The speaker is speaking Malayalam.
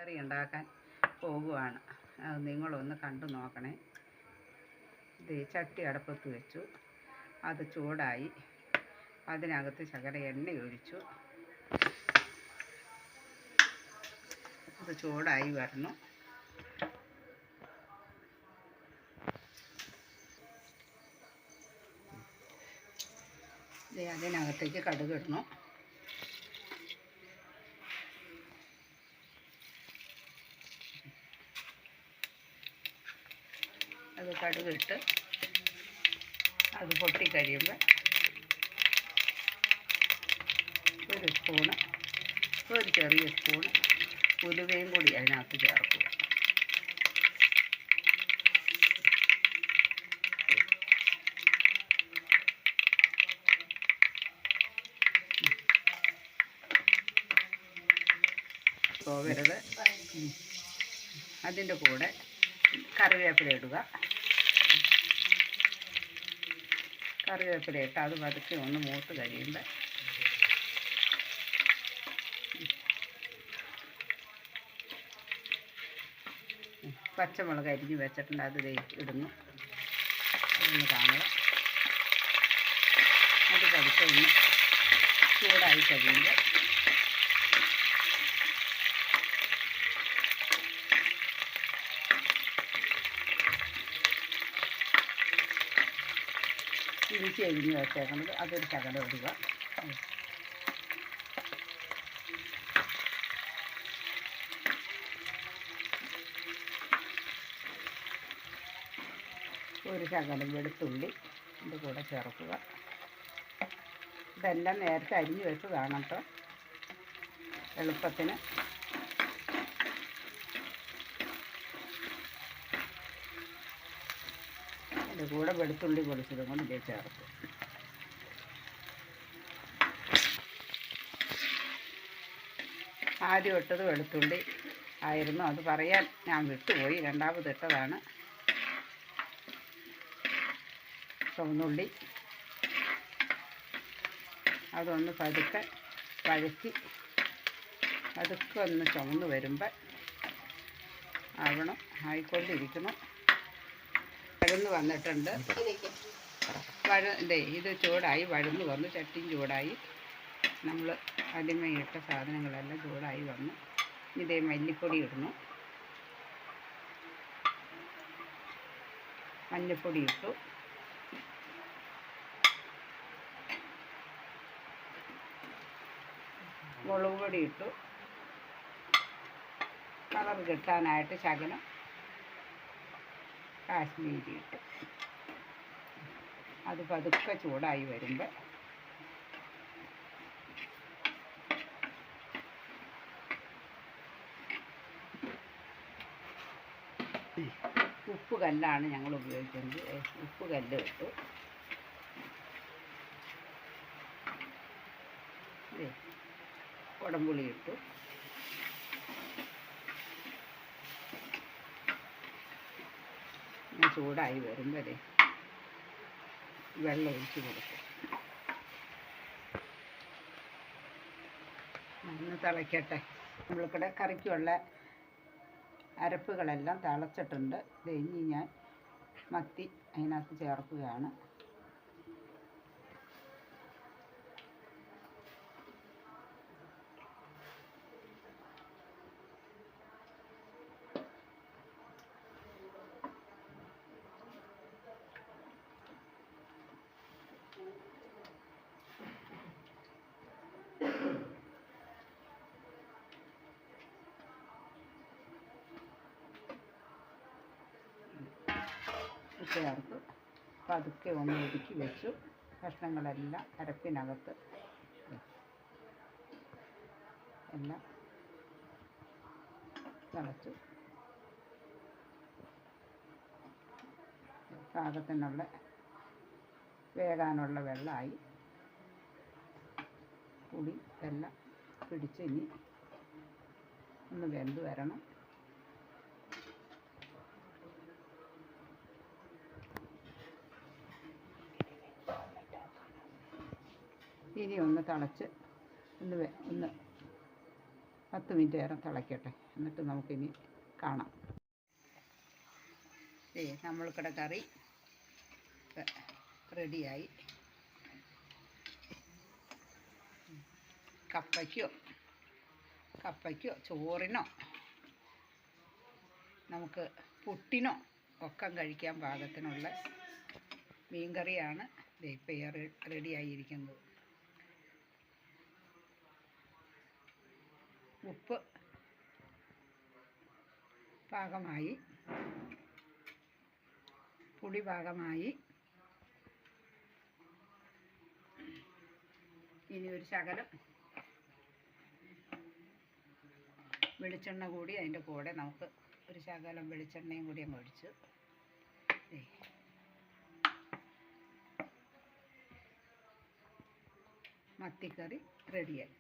കറി ഉണ്ടാക്കാൻ പോകുവാണ്. അത് നിങ്ങളൊന്ന് കണ്ടു നോക്കണേ. ഇത് ചട്ടി അടുപ്പത്ത് വെച്ചു, അത് ചൂടായി. അതിനകത്ത് ശകലം എണ്ണ ഒഴിച്ചു. അത് ചൂടായി വരണം. അതിനകത്തേക്ക് കടുക് ഇടണം. അത് കടുകിട്ട് അത് പൊട്ടിക്കഴിയുമ്പോൾ ഒരു ചെറിയ സ്പൂണ് ഉലുവയും കൂടി അതിനകത്ത് ചേർക്കുക. പോകരുത്. അതിൻ്റെ കൂടെ കറിവേപ്പില ഇടുക. കറിവേപ്പില ഇട്ട് അത് പതുക്കെ ഒന്ന് മൂത്ത് കഴിയുമ്പോൾ പച്ചമുളക് അരിഞ്ഞ് വെച്ചിട്ടുണ്ട്, അത് ഇടുന്നു. അതൊന്ന് കാണുക. അത് പതുക്കെ ഒന്ന് ചൂടായി കഴിയുമ്പോൾ ഇഞ്ചി അരിഞ്ഞ് വെച്ചേക്കുന്നത് അതൊരു ശകലം ഇടുക. ഒരു ശകലം വെളുത്തുള്ളി ഇതിൻ്റെ കൂടെ ചേർക്കുക. ഇതെല്ലാം നേരത്തെ അരിഞ്ഞ് വെച്ചതാണ് കേട്ടോ, എളുപ്പത്തിന്. അതിൻ്റെ കൂടെ വെളുത്തുള്ളി പൊടിച്ചതും കൊണ്ട് ഇതേ ചേർക്കും. ആദ്യം ഇട്ടത് വെളുത്തുള്ളി ആയിരുന്നു, അത് പറയാൻ ഞാൻ വിട്ടുപോയി. രണ്ടാമത് ഇട്ടതാണ് ചുവന്നുള്ളി. അതൊന്ന് പതുക്കെ വഴറ്റി പതുക്കെ ഒന്ന് ചുവന്ന് വരുമ്പോൾ ആയിക്കൊണ്ടിരിക്കണം. വഴന്ന് വന്നിട്ടുണ്ട്. ഇത് ചൂടായി വഴന്ന് വന്നു. ചട്ടിയും ചൂടായി. നമ്മൾ ആദ്യമേ ഇട്ട സാധനങ്ങളെല്ലാം ചൂടായി വന്നു. ഇതേ മല്ലിപ്പൊടി ഇടുന്നു. മഞ്ഞൾപ്പൊടി ഇട്ടു. മുളക് പൊടി ഇട്ടു. കളർ കിട്ടാനായിട്ട് ശകലം കാശ്മീരി ഇട്ടു. അത് പതുക്കെ ചൂടായി വരുമ്പോൾ ഉപ്പ് കല്ലാണ് ഞങ്ങൾ ഉപയോഗിക്കുന്നത്. ഉപ്പ് കല്ല് ഇട്ടു. കുടംപുളി ഇട്ടു. ചൂടായി വരുമ്പോൾ വെള്ളം ഒഴിച്ച് കൊടുക്കും. ഒന്ന് തിളയ്ക്കട്ടെ. നമ്മൾക്കിടെ കറിക്കുള്ള അരപ്പുകളെല്ലാം തിളച്ചിട്ടുണ്ട്. ഇനി ഞാൻ മത്തി അതിനകത്ത് ചേർക്കുകയാണ്. ചേർത്ത് പതുക്കെ ഒന്ന് ഒതുക്കി വെച്ചു. കഷ്ണങ്ങളെല്ലാം അരപ്പിനകത്ത് എല്ലാം തിളച്ചു. പാകത്തിനുള്ള വേകാനുള്ള വെള്ളമായി. പുളി എല്ലാം പിടിച്ച് ഇനി ഒന്ന് വെന്ത് വരണം. ഇനി ഒന്ന് തിളച്ച് ഒന്ന് 10 മിനിറ്റ് നേരം തിളയ്ക്കട്ടെ. എന്നിട്ട് നമുക്കിനി കാണാം. നമ്മൾക്കിടെ കറി റെഡിയായി. കപ്പയ്ക്കോ ചോറിനോ നമുക്ക് പുട്ടിനോ ഒക്കെ കഴിക്കാൻ പാകത്തിനുള്ള മീൻകറിയാണ് ഇപ്പോൾ റെഡിയായിരിക്കുന്നത്. ഉപ്പ് പാകമായി, പുളി പാകമായി. ഇനി ഒരു ശകലം വെളിച്ചെണ്ണ കൂടി അതിൻ്റെ കൂടെ നമുക്ക് ഒരു ശകലം വെളിച്ചെണ്ണയും കൂടി അങ്ങ് ഒഴിച്ച് മത്തിക്കറി റെഡിയായി.